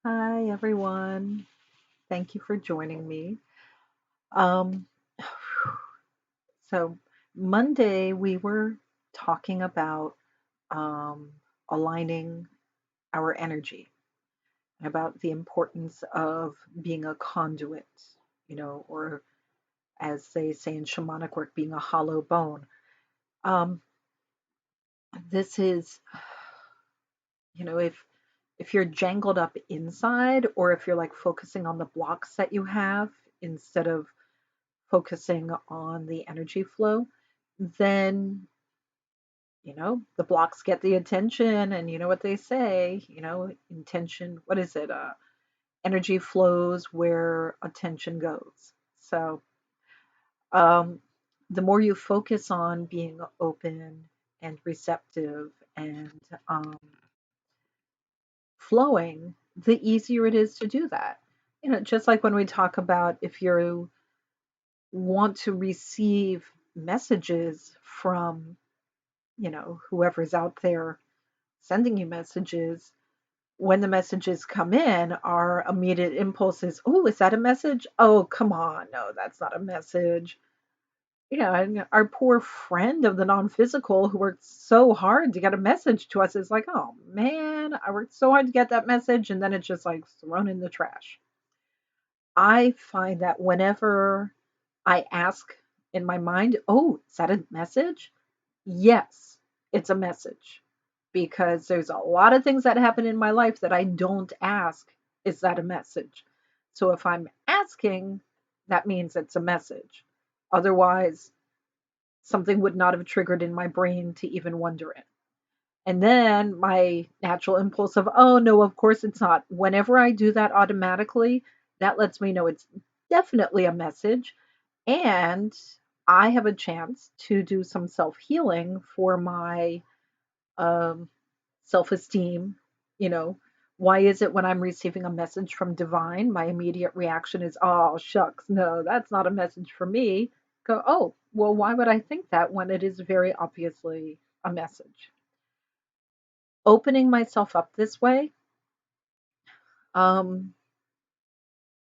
Hi, everyone. Thank you for joining me. Um, so, Monday, we were talking about um, aligning our energy and about the importance of being a conduit, or as they say in shamanic work, being a hollow bone. Um, this is, if you're jangled up inside, or if you're like focusing on the blocks that you have instead of focusing on the energy flow, then, the blocks get the attention. And you know what they say, intention, what is it? Energy flows where attention goes. So, um, the more you focus on being open and receptive and flowing, the easier it is to do that. Just like when we talk about if you want to receive messages from, whoever's out there sending you messages, when the messages come in, our immediate impulse is, oh, is that a message? Oh, come on. No, that's not a message. And our poor friend of the non physical who worked so hard to get a message to us is like, oh man, I worked so hard to get that message. And then it's just like thrown in the trash. I find that whenever I ask in my mind, oh, is that a message? Yes, it's a message because there's a lot of things that happen in my life that I don't ask, is that a message? So if I'm asking, that means it's a message. Otherwise, something would not have triggered in my brain to even wonder it. And then my natural impulse of, oh, no, of course it's not. Whenever I do that automatically, that lets me know it's definitely a message. And I have a chance to do some self healing for my um, self esteem. You know, why is it when I'm receiving a message from divine, my immediate reaction is, oh, shucks, no, that's not a message for me? Go, oh, well, why would I think that when it is very obviously a message? Opening myself up this way um,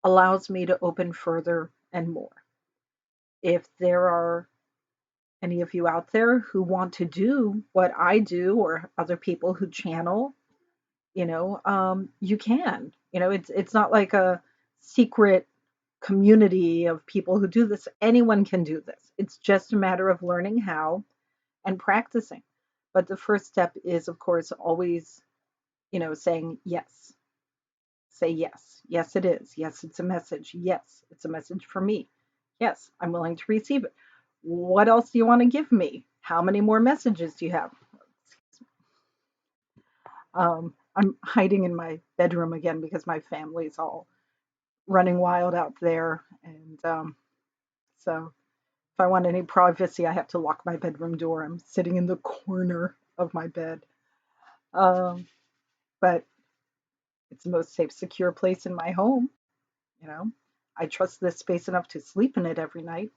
allows me to open further and more. If there are any of you out there who want to do what I do, or other people who channel, you can. It's not like a secret community of people who do this. Anyone can do this. It's just a matter of learning how and practicing. But the first step is, of course, always, saying yes. Say yes. Yes, it is. Yes, it's a message. Yes, it's a message for me. Yes, I'm willing to receive it. What else do you want to give me? How many more messages do you have? I'm hiding in my bedroom again because my family's all running wild out there. And so if I want any privacy, I have to lock my bedroom door. I'm sitting in the corner of my bed. Um, but it's the most safe, secure place in my home. You know, I trust this space enough to sleep in it every night.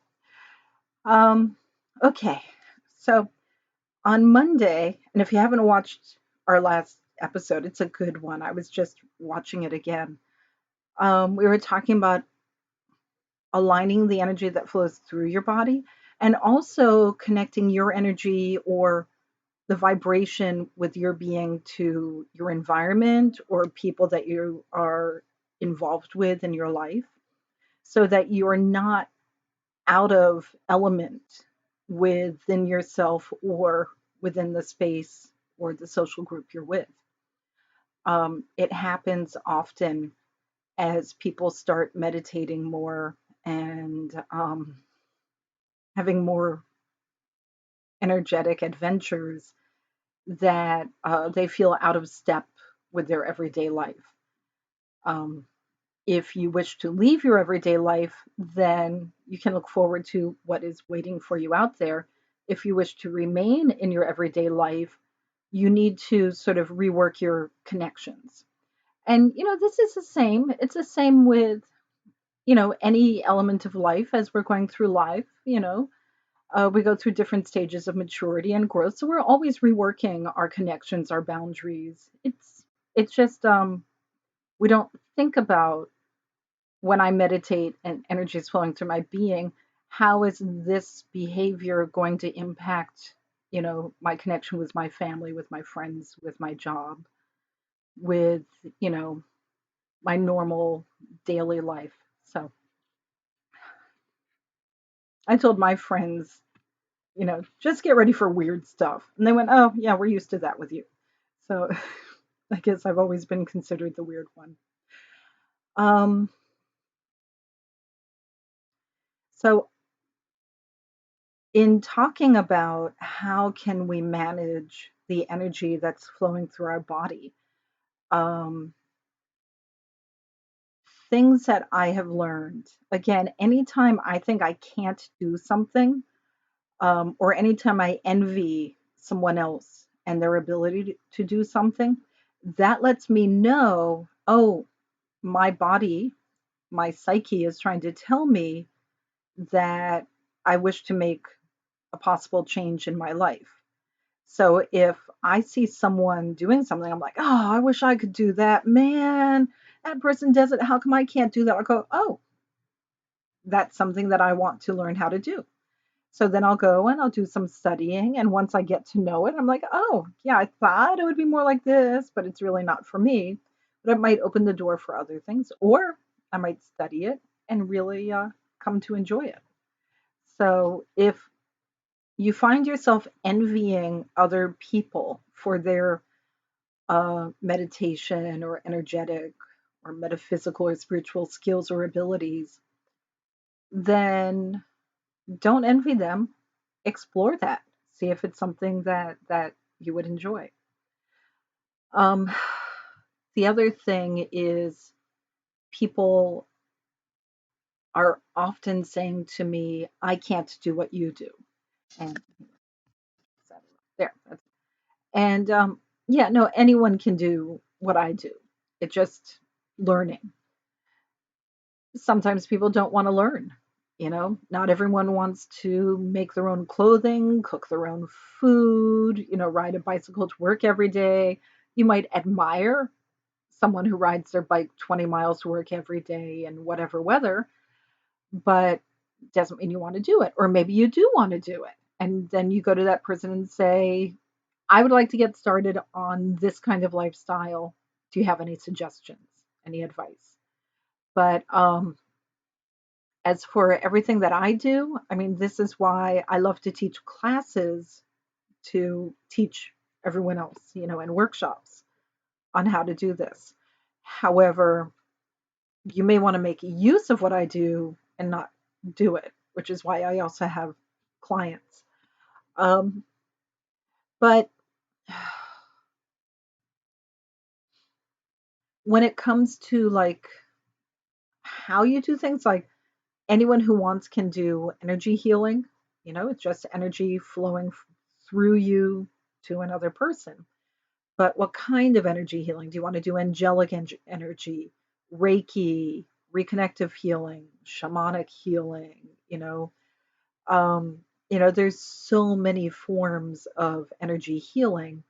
Um, okay, so on Monday, and if you haven't watched our last episode, it's a good one. I was just watching it again. We were talking about aligning the energy that flows through your body and also connecting your energy or the vibration with your being to your environment or people that you are involved with in your life so that you're not out of element within yourself or within the space or the social group you're with. It happens often as people start meditating more and having more energetic adventures that they feel out of step with their everyday life. Um, if you wish to leave your everyday life, then you can look forward to what is waiting for you out there. If you wish to remain in your everyday life, you need to sort of rework your connections. And, this is the same. It's the same with, any element of life as we're going through life, we go through different stages of maturity and growth, so we're always reworking our connections, our boundaries. It's just we don't think about, when I meditate and energy is flowing through my being, how is this behavior going to impact, my connection with my family, with my friends, with my job, with, you know, my normal daily life. So I told my friends, just get ready for weird stuff. And they went, oh, yeah, we're used to that with you. So I guess I've always been considered the weird one. Um, so in talking about how can we manage the energy that's flowing through our body, um, things that I have learned, again, anytime I think I can't do something, or anytime I envy someone else and their ability to do something, that lets me know, oh, my body, my psyche is trying to tell me that I wish to make a possible change in my life. So if I see someone doing something, I'm like, oh, I wish I could do that. Man, that person does it. How come I can't do that? I'll go, oh, that's something that I want to learn how to do. So then I'll go and I'll do some studying. And once I get to know it, I'm like, oh, yeah, I thought it would be more like this, but it's really not for me. But it might open the door for other things, or I might study it and really come to enjoy it. So if you find yourself envying other people for their meditation or energetic or metaphysical or spiritual skills or abilities, then don't envy them. Explore that. See if it's something that you would enjoy. Um, the other thing is, people are often saying to me, "I can't do what you do," and there. And yeah, no, anyone can do what I do. It's just learning. Sometimes people don't want to learn. Not everyone wants to make their own clothing, cook their own food, ride a bicycle to work every day. You might admire someone who rides their bike 20 miles to work every day in whatever weather, but doesn't mean you want to do it. Or maybe you do want to do it. And then you go to that person and say, I would like to get started on this kind of lifestyle. Do you have any suggestions, any advice? But as for everything that I do, I mean, this is why I love to teach classes, to teach everyone else, in workshops on how to do this. However, you may want to make use of what I do and not do it, which is why I also have clients. Um, but when it comes to like how you do things, like anyone who wants can do energy healing. It's just energy flowing through you to another person. But what kind of energy healing? Do you want to do angelic energy, Reiki, reconnective healing, shamanic healing? Um, there's so many forms of energy healing.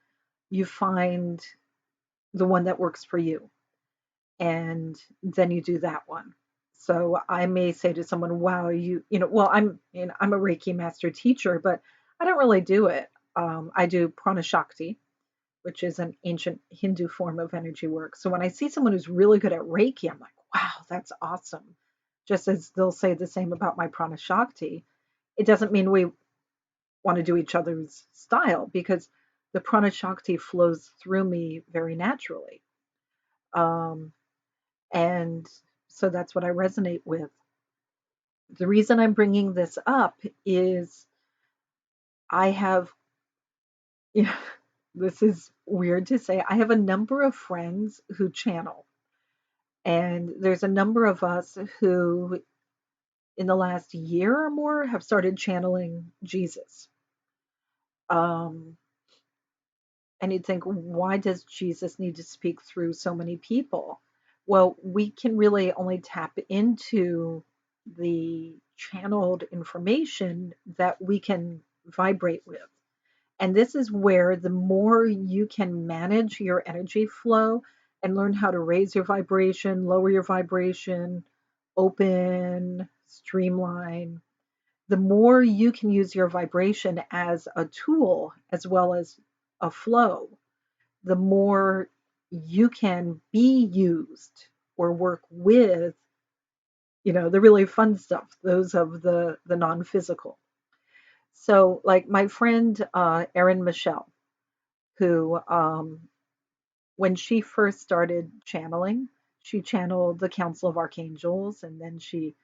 You find the one that works for you, and then you do that one. So I may say to someone, "Wow, well, I'm a Reiki master teacher, but I don't really do it. I do PranaShakthi, which is an ancient Hindu form of energy work. So when I see someone who's really good at Reiki, I'm like, wow, that's awesome. Just as they'll say the same about my PranaShakthi, it doesn't mean we want to do each other's style, because the PranaShakthi flows through me very naturally. Um, and so that's what I resonate with. The reason I'm bringing this up is I have, you know, this is weird to say, I have a number of friends who channel. And there's a number of us who, in the last year or more, have started channeling Jesus. Um, and you'd think, why does Jesus need to speak through so many people? Well, we can really only tap into the channeled information that we can vibrate with. And this is where the more you can manage your energy flow, and learn how to raise your vibration, lower your vibration, open, streamline. The more you can use your vibration as a tool as well as a flow, the more you can be used or work with, the really fun stuff, those of the non-physical. So, like my friend Erin Michelle, who when she first started channeling, she channeled the Council of Archangels, and then she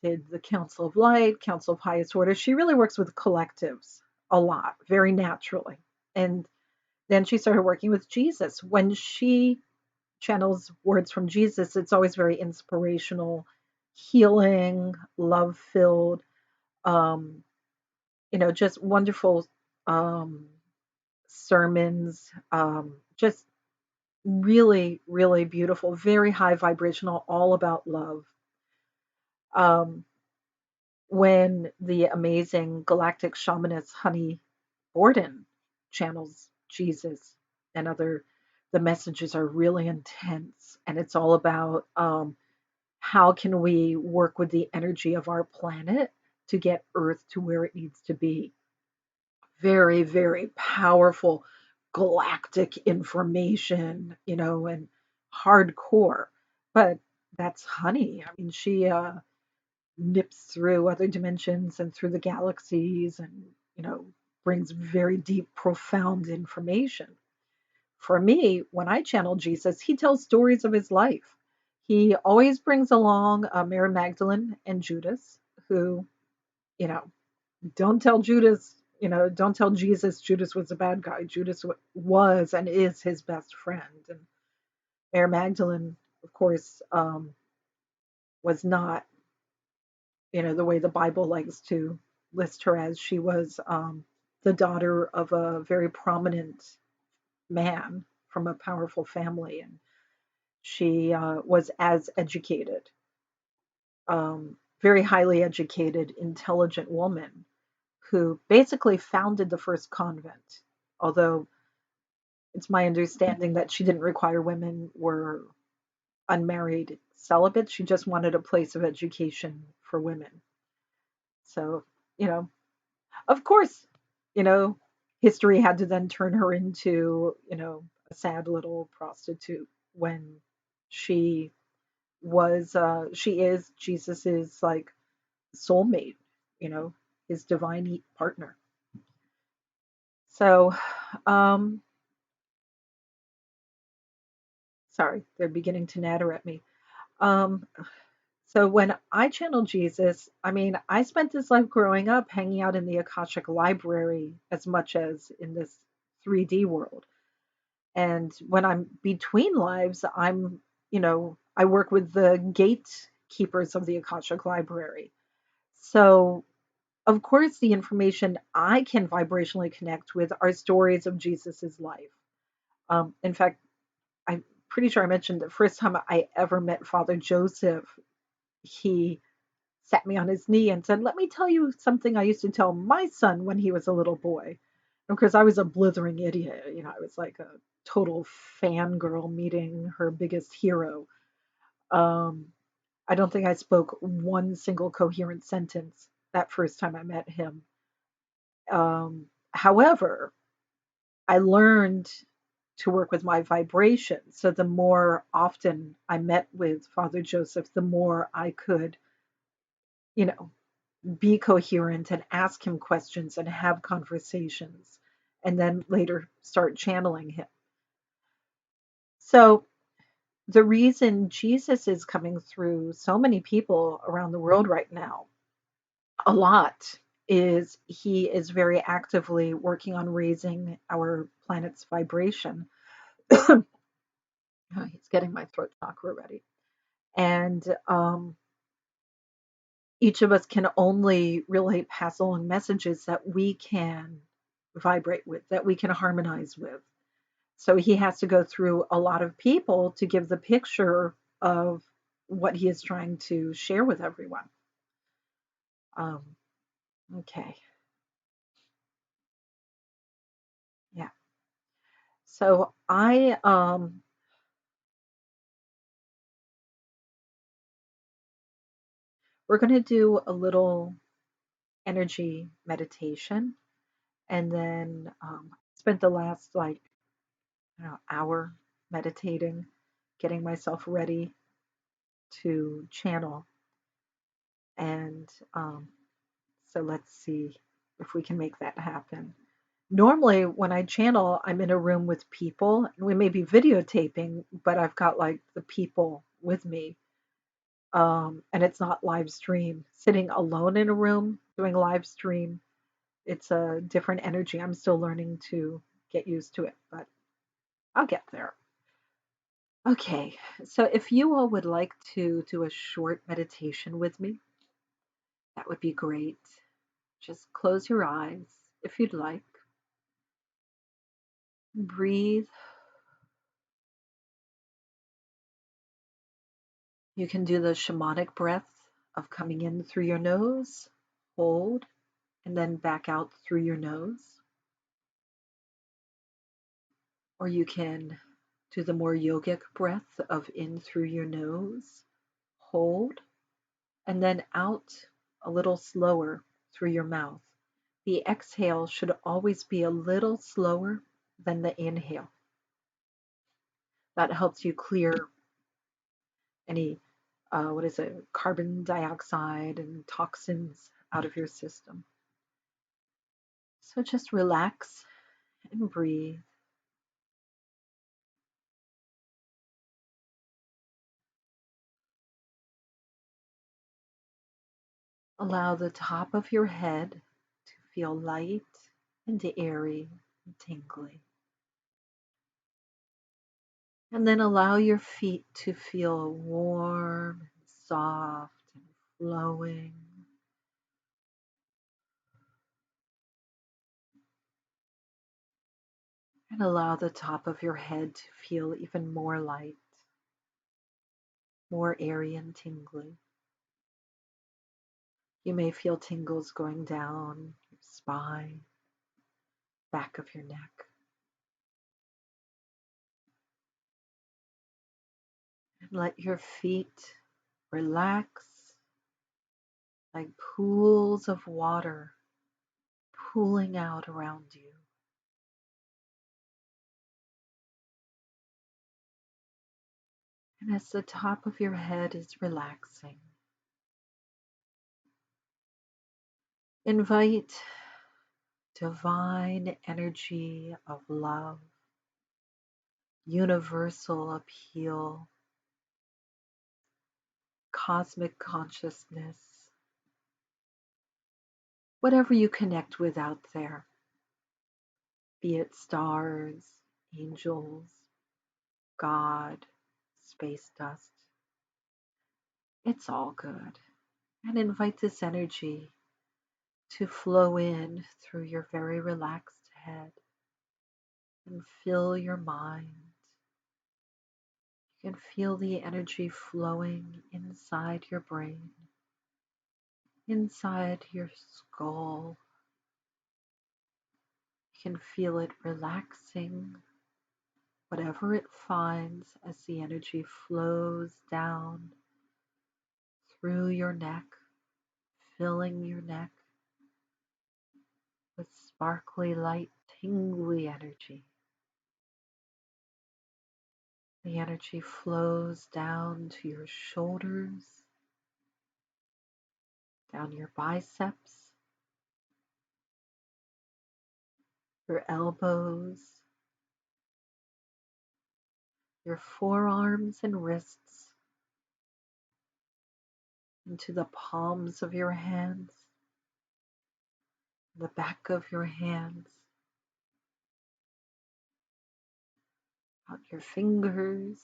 did the Council of Light, Council of Highest Order. She really works with collectives a lot, very naturally. And then she started working with Jesus. When she channels words from Jesus, it's always very inspirational, healing, love filled, um, just wonderful um, sermons, just really, really beautiful, very high vibrational, all about love. Um, when the amazing galactic shamanist Honey Borden channels Jesus and the messages are really intense, and it's all about how can we work with the energy of our planet to get Earth to where it needs to be. Very, very powerful galactic information, and hardcore. But that's Honey. I mean, she nips through other dimensions and through the galaxies and, brings very deep, profound information. For me, when I channel Jesus, he tells stories of his life. He always brings along Mary Magdalene and Judas, who, you know, don't tell Judas, don't tell Jesus Judas was a bad guy. Judas was and is his best friend. And Mary Magdalene, of course, was not, the way the Bible likes to list her as. She was the daughter of a very prominent man from a powerful family. And she was as educated, very highly educated, intelligent woman who basically founded the first convent. Although it's my understanding that she didn't require women were unmarried celibate. She just wanted a place of education for women. So, you know, of course, you know, history had to then turn her into, a sad little prostitute when she she is Jesus's like soulmate, his divine partner. So, um, sorry, they're beginning to natter at me. Um, so when I channel Jesus, I mean, I spent this life growing up hanging out in the Akashic Library as much as in this 3D world. And when I'm between lives, I work with the gatekeepers of the Akashic Library. So, of course, the information I can vibrationally connect with are stories of Jesus's life. In fact, I'm pretty sure I mentioned the first time I ever met Father Joseph, he sat me on his knee and said, "Let me tell you something I used to tell my son when he was a little boy." And of course, I was a blithering idiot. I was like a total fangirl meeting her biggest hero. Um, I don't think I spoke one single coherent sentence that first time I met him. However, I learned to work with my vibration. So the more often I met with Father Joseph, the more I could, you know, be coherent and ask him questions and have conversations, and then later start channeling him. So the reason Jesus is coming through so many people around the world right now, a lot, is he is very actively working on raising our planet's vibration. He's getting my throat chakra ready. And each of us can only really pass along messages that we can vibrate with, that we can harmonize with. So he has to go through a lot of people to give the picture of what he is trying to share with everyone. Um, okay. Yeah. So I We're going to do a little energy meditation, and then spent the last hour meditating, getting myself ready to channel. And so let's see if we can make that happen. Normally, when I channel, I'm in a room with people, and we may be videotaping, but I've got like the people with me, and it's not live stream. Sitting alone in a room doing live stream, it's a different energy. I'm still learning to get used to it, but I'll get there. Okay, so if you all would like to do a short meditation with me, that would be great. Just close your eyes if you'd like. Breathe. You can do the shamanic breath of coming in through your nose, hold, and then back out through your nose. Or you can do the more yogic breath of in through your nose, hold, and then out a little slower through your mouth. The exhale should always be a little slower than the inhale. That helps you clear any, carbon dioxide and toxins out of your system. So just relax and breathe. Allow the top of your head to feel light and airy and tingly. And then allow your feet to feel warm and soft and flowing. And allow the top of your head to feel even more light, more airy and tingly. You may feel tingles going down your spine, back of your neck. And let your feet relax like pools of water pooling out around you. And as the top of your head is relaxing, invite divine energy of love, universal appeal, cosmic consciousness, whatever you connect with out there, be it stars, angels, God, space dust. It's all good. And invite this energy to flow in through your very relaxed head and fill your mind. You can feel the energy flowing inside your brain, inside your skull. You can feel it relaxing, whatever it finds as the energy flows down through your neck, filling your neck with sparkly, light, tingly energy. The energy flows down to your shoulders, down your biceps, your elbows, your forearms and wrists, into the palms of your hands, the back of your hands, out your fingers,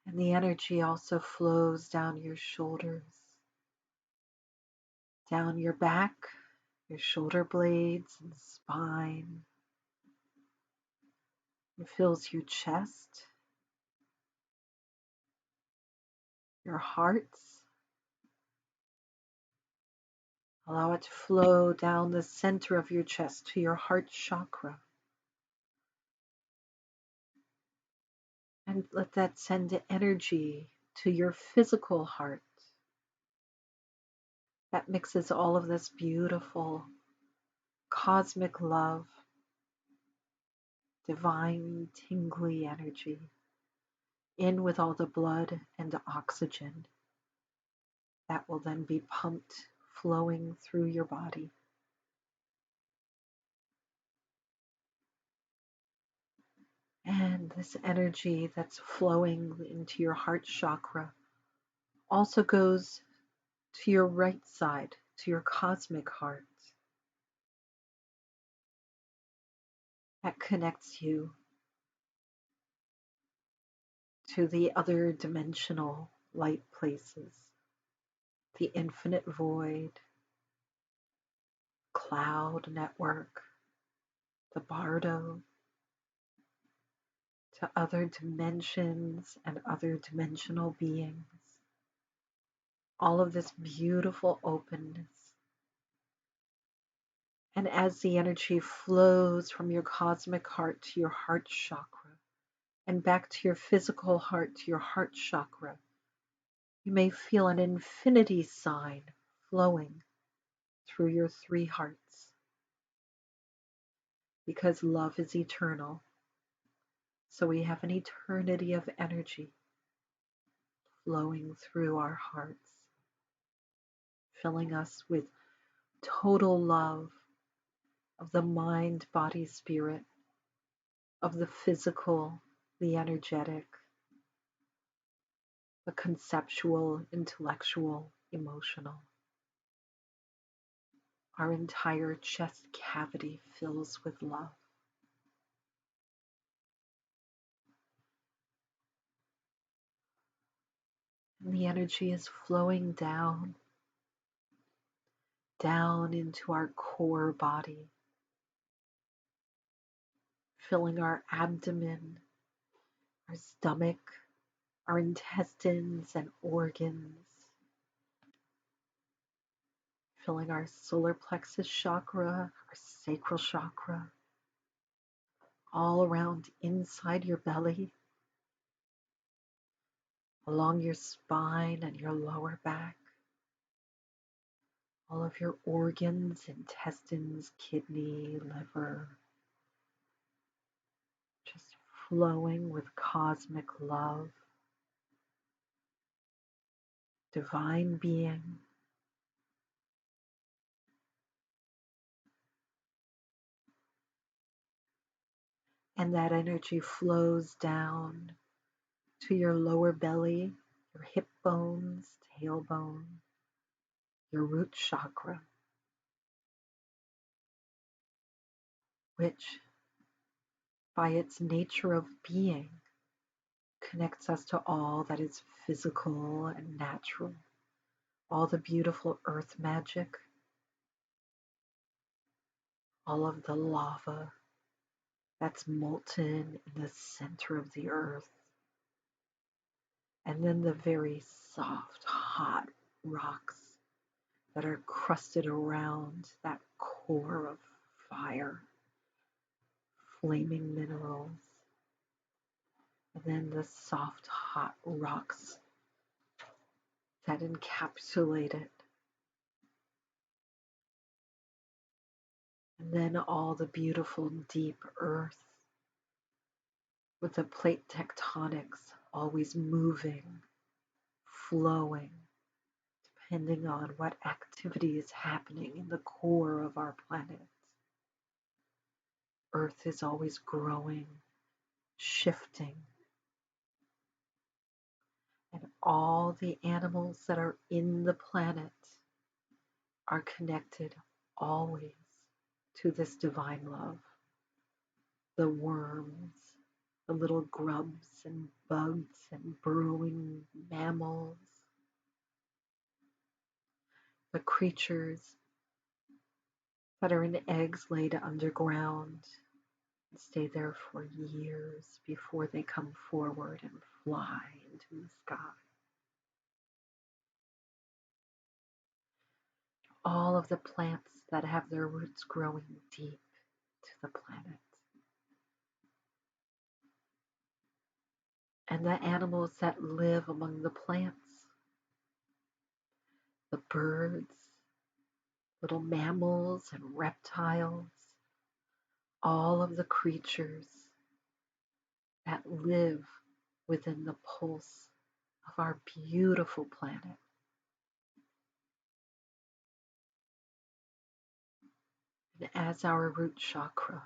and the energy also flows down your shoulders, down your back, your shoulder blades and spine. It fills your chest, your hearts. Allow it to flow down the center of your chest to your heart chakra. And let that send energy to your physical heart that mixes all of this beautiful cosmic love, divine tingly energy in with all the blood and oxygen that will then be pumped, flowing through your body. And this energy that's flowing into your heart chakra also goes to your right side, to your cosmic heart. That connects you to the other dimensional light places, the infinite void, cloud network, the bardo, to other dimensions and other dimensional beings. All of this beautiful openness. And as the energy flows from your cosmic heart to your heart chakra and back to your physical heart to your heart chakra, you may feel an infinity sign flowing through your three hearts. Because love is eternal, so we have an eternity of energy flowing through our hearts, filling us with total love of the mind, body, spirit, of the physical, the energetic, the conceptual, intellectual, emotional. Our entire chest cavity fills with love. And the energy is flowing down into our core body, filling our abdomen, our stomach, our intestines and organs, filling our solar plexus chakra, our sacral chakra, all around inside your belly, along your spine and your lower back, all of your organs, intestines, kidney, liver, just flowing with cosmic love, divine being. And that energy flows down to your lower belly, your hip bones, tailbone, your root chakra, which by its nature of being connects us to all that is physical and natural, all the beautiful earth magic, all of the lava that's molten in the center of the earth, and then the very soft, hot rocks that are crusted around that core of fire, flaming minerals, and then the soft, hot rocks that encapsulate it, and then all the beautiful deep earth with the plate tectonics always moving, flowing, depending on what activity is happening in the core of our planet. Earth is always growing, shifting, and all the animals that are in the planet are connected always to this divine love. The worms, the little grubs and bugs and burrowing mammals, the creatures that are in eggs laid underground and stay there for years before they come forward and fly into the sky. All of the plants that have their roots growing deep to the planet. and the animals that live among the plants, the birds, little mammals and reptiles, all of the creatures that live within the pulse of our beautiful planet. And as our root chakra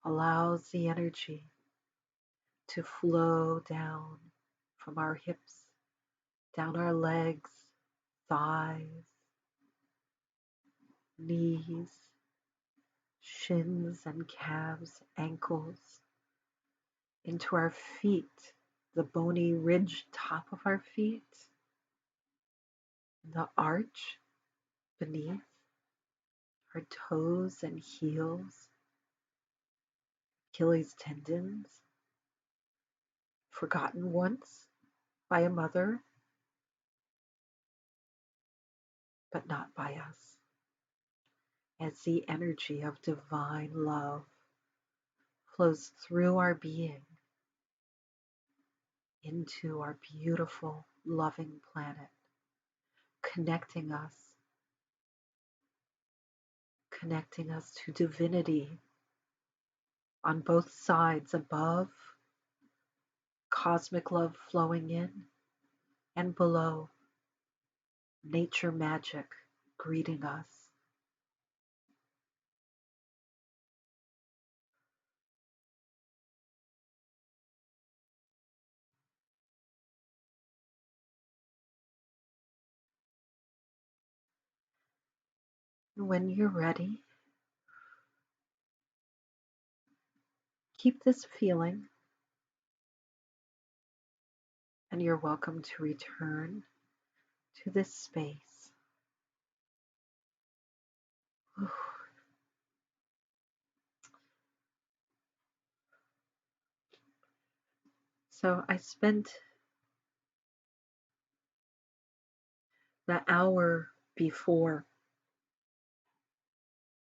allows the energy to flow down from our hips, down our legs, thighs, knees, shins and calves, ankles, into our feet, the bony ridge top of our feet, the arch beneath, our toes and heels, Achilles tendons, forgotten once by a mother, but not by us, as the energy of divine love flows through our being into our beautiful, loving planet, connecting us to divinity on both sides, above, cosmic love flowing in, and below, nature magic greeting us. And when you're ready, keep this feeling, and you're welcome to return to this space. So I spent the hour before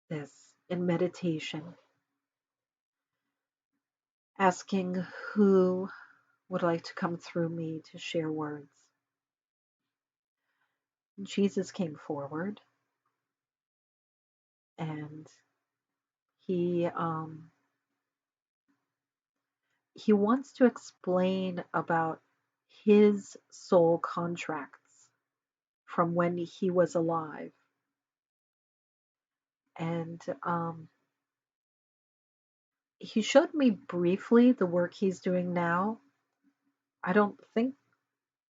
this in meditation, asking who would like to come through me to share words. Jesus came forward, and he wants to explain about his soul contracts from when he was alive. And he showed me briefly the work he's doing now. I don't think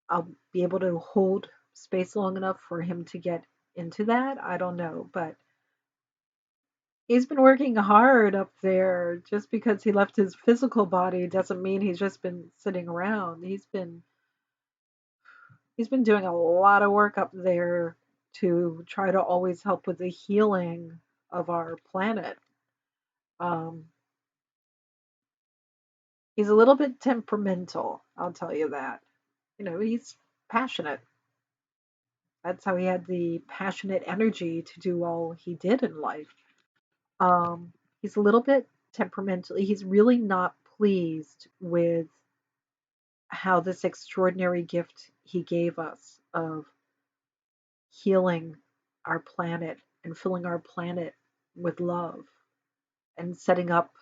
I'll be able to hold space long enough for him to get into that. I don't know, but he's been working hard up there. Just because he left his physical body doesn't mean he's just been sitting around. He's been doing a lot of work up there to try to always help with the healing of our planet. Um, he's a little bit temperamental, I'll tell you that. He's passionate. That's how he had the passionate energy to do all he did in life. He's a little bit temperamental. He's really not pleased with how this extraordinary gift he gave us of healing our planet and filling our planet with love and setting up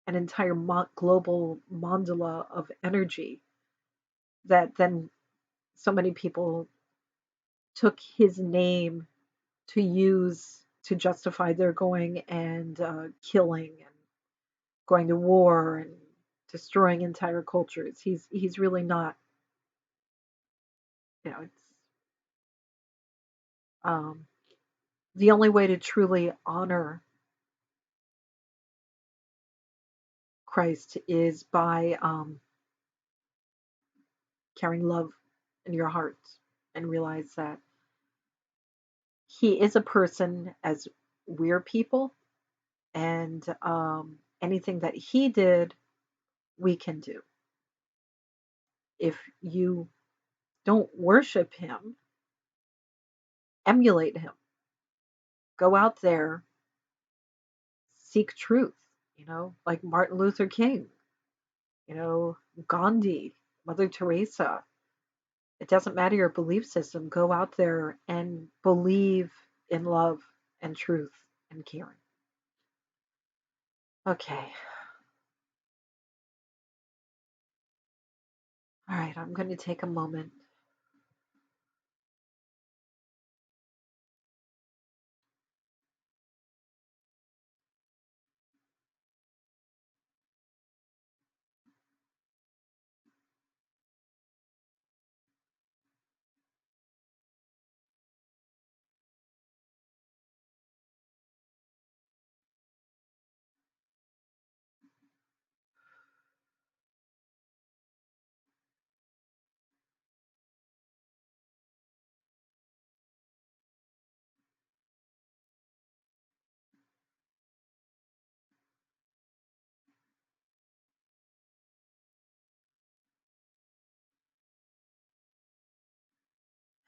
an entire global mandala of energy that then so many people took his name to use to justify their going and killing and going to war and destroying entire cultures. He's really not, it's um, the only way to truly honor Christ is by carrying love in your heart and realize that he is a person as we're people, and anything that he did, we can do. If you don't worship him, emulate him. Go out there, seek truth, like Martin Luther King. you know, Gandhi, Mother Teresa. It doesn't matter your belief system. Go out there and believe in love and truth and caring. Okay. All right. I'm going to take a moment.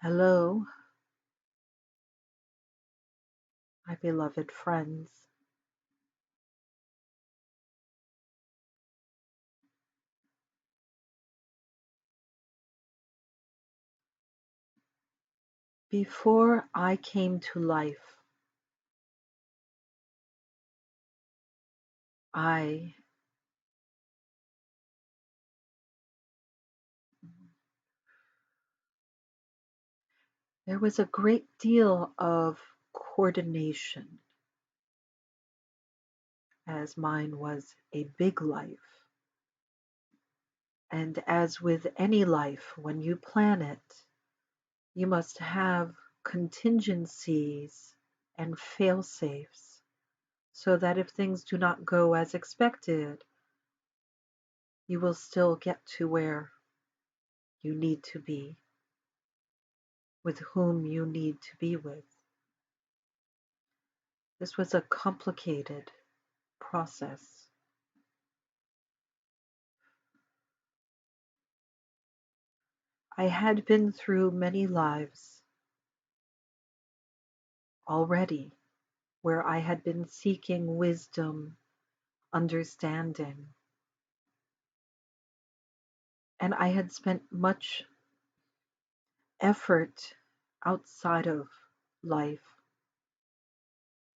Hello, my beloved friends. Before I came to life, I there was a great deal of coordination, as mine was a big life. And as with any life, when you plan it, you must have contingencies and fail safes so that if things do not go as expected, you will still get to where you need to be, with whom you need to be with. This was a complicated process. I had been through many lives already where I had been seeking wisdom, understanding, and I had spent much effort outside of life,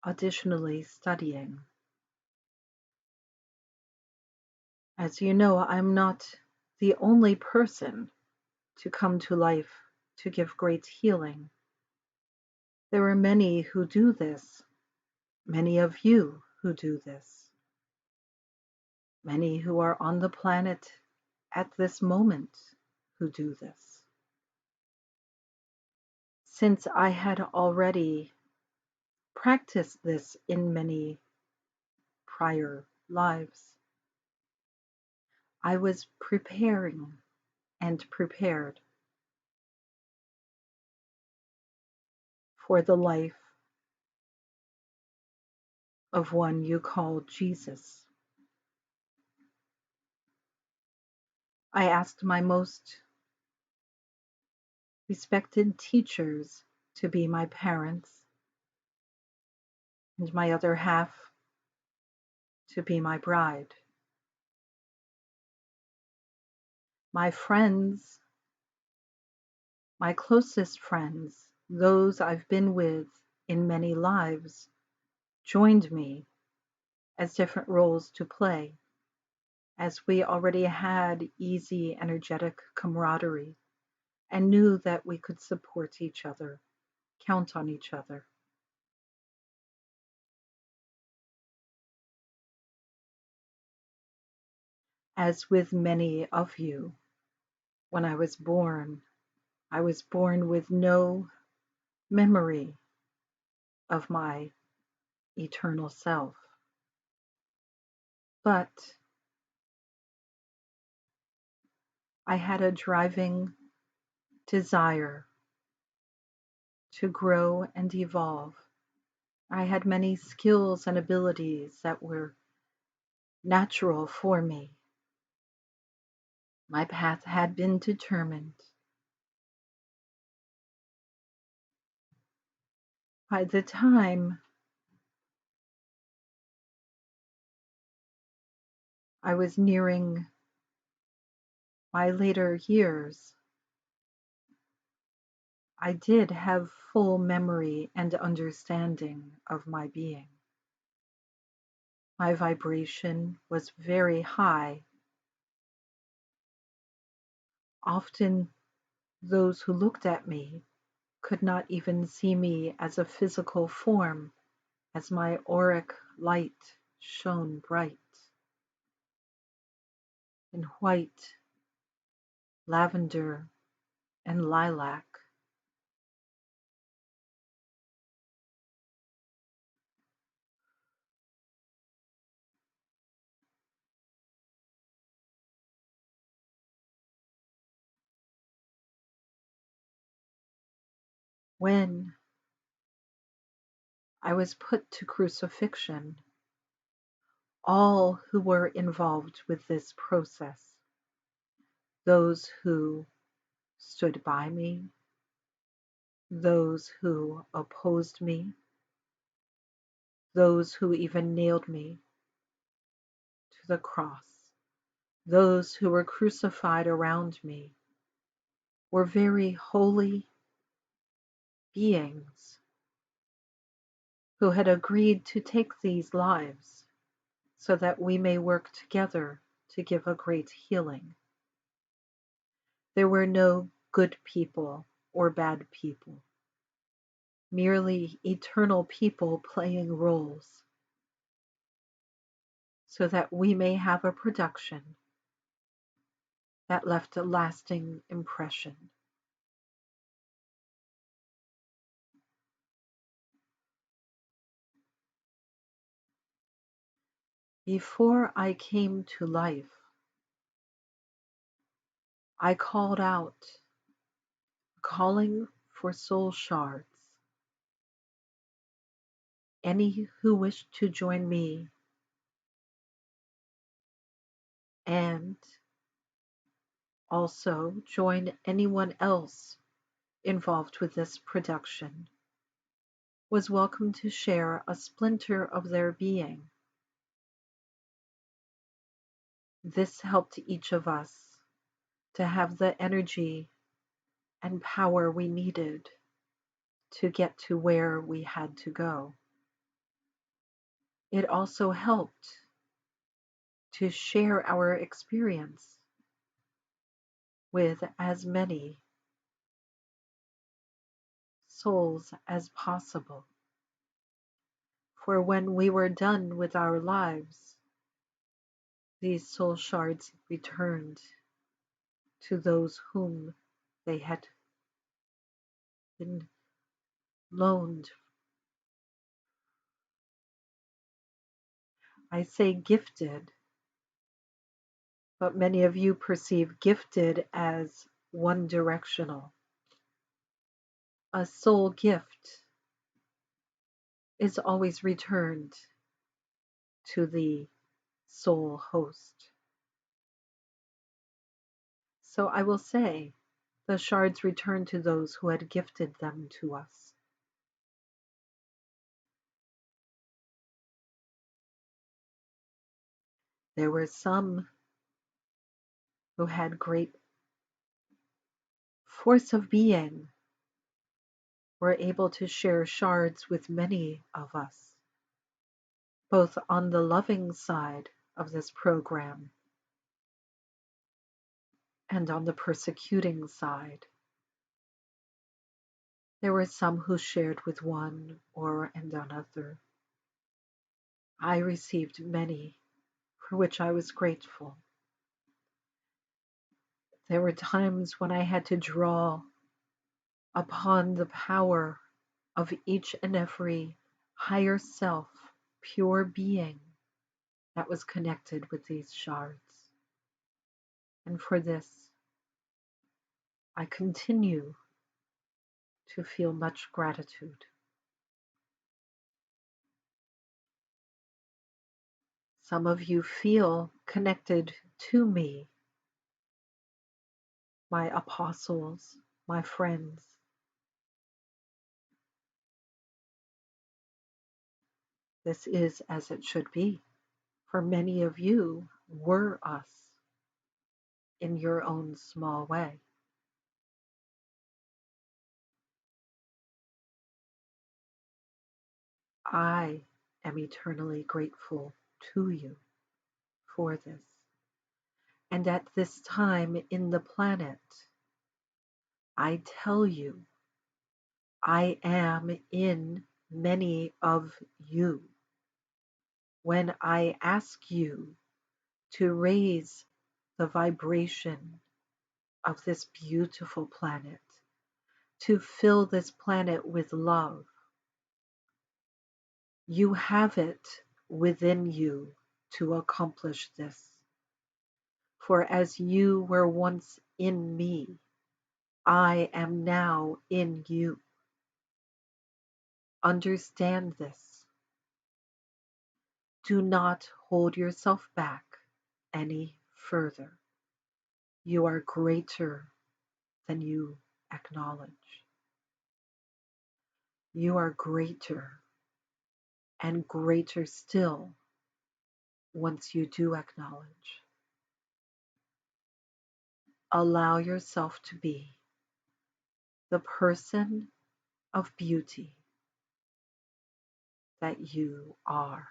additionally studying. As you know, I'm not the only person to come to life to give great healing. There are many who do this, many of you who do this, many who are on the planet at this moment who do this. Since I had already practiced this in many prior lives, I was preparing and prepared for the life of one you call Jesus. I asked my most respected teachers to be my parents, and my other half to be my bride. My friends, my closest friends, those I've been with in many lives, joined me as different roles to play, as we already had easy, energetic camaraderie and knew that we could support each other, count on each other. As with many of you, when I was born with no memory of my eternal self. But I had a driving desire to grow and evolve. I had many skills and abilities that were natural for me. My path had been determined. By the time I was nearing my later years, I did have full memory and understanding of my being. My vibration was very high. Often, those who looked at me could not even see me as a physical form, as my auric light shone bright in white, lavender, and lilac. When I was put to crucifixion, all who were involved with this process, those who stood by me, those who opposed me, those who even nailed me to the cross, those who were crucified around me, were very holy beings who had agreed to take these lives so that we may work together to give a great healing. There were no good people or bad people, merely eternal people playing roles, so that we may have a production that left a lasting impression. Before I came to life, I called out, calling for soul shards. Any who wished to join me and also join anyone else involved with this production was welcome to share a splinter of their being. This helped each of us to have the energy and power we needed to get to where we had to go. It also helped to share our experience with as many souls as possible. For when we were done with our lives, these soul shards returned to those whom they had been loaned. I say gifted, but many of you perceive gifted as one directional. A soul gift is always returned to the soul host. So I will say, the shards returned to those who had gifted them to us. There were some who had great force of being, were able to share shards with many of us, both on the loving side of this program and on the persecuting side. There were some who shared with one or and another. I received many, for which I was grateful. There were times when I had to draw upon the power of each and every higher self, pure being that was connected with these shards. And for this, I continue to feel much gratitude. Some of you feel connected to me, my apostles, my friends. This is as it should be, for many of you were us. in your own small way. I am eternally grateful to you for this. And at this time in the planet, I tell you, I am in many of you. When I ask you to raise the vibration of this beautiful planet, to fill this planet with love, you have it within you to accomplish this. For as you were once in me, I am now in you. Understand this. Do not hold yourself back any further. You are greater than you acknowledge. You are greater and greater still once you do acknowledge. Allow yourself to be the person of beauty that you are.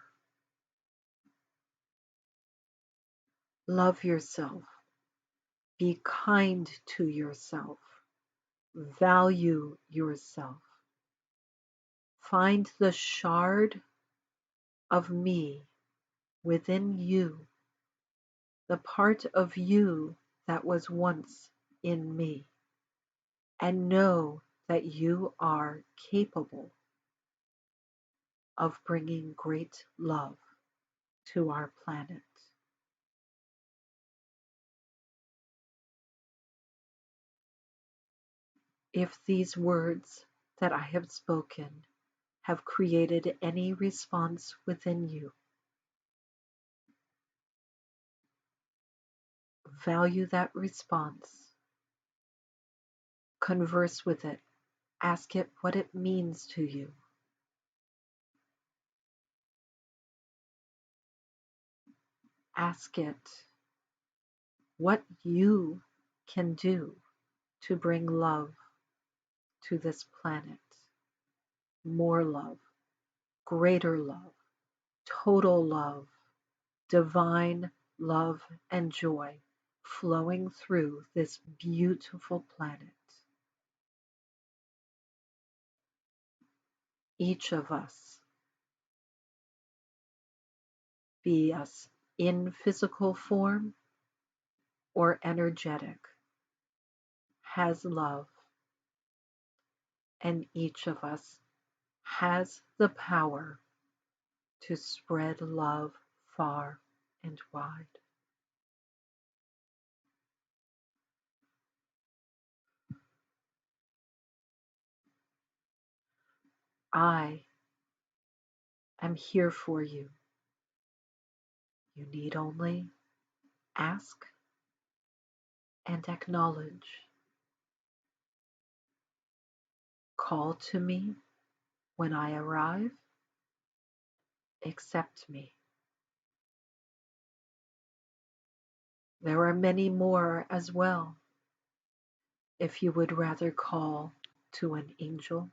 Love yourself. Be kind to yourself. Value yourself. Find the shard of me within you, the part of you that was once in me, and know that you are capable of bringing great love to our planet. If these words that I have spoken have created any response within you, value that response. Converse with it. Ask it what it means to you. Ask it what you can do to bring love to this planet. More love, greater love, total love, divine love and joy flowing through this beautiful planet. Each of us, be us in physical form or energetic, has love, and each of us has the power to spread love far and wide. I am here for you. You need only ask and acknowledge. Call to me when I arrive. Accept me. There are many more as well. If you would rather call to an angel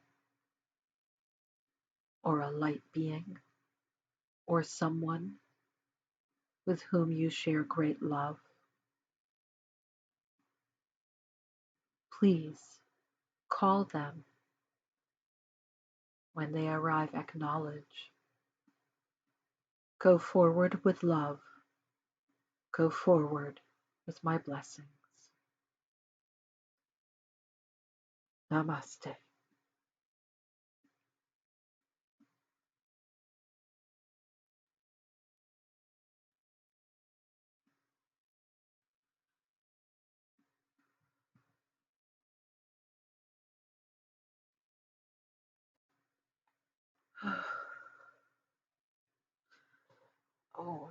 or a light being or someone with whom you share great love, please call them. When they arrive, acknowledge. Go forward with love. Go forward with my blessings. Namaste. Oh,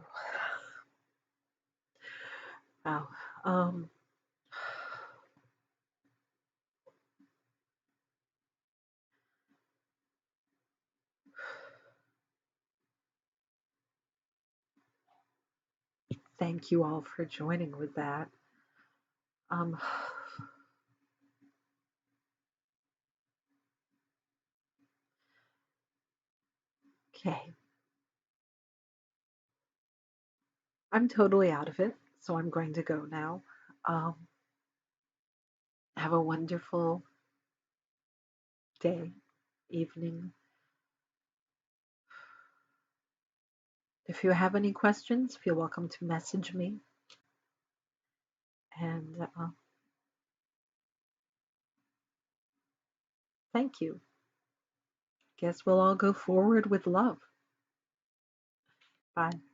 wow. Um, Thank you all for joining with that. Um, okay, I'm totally out of it, so I'm going to go now. Um, have a wonderful day, evening. If you have any questions, feel welcome to message me. And thank you. Guess we'll all go forward with love. Bye.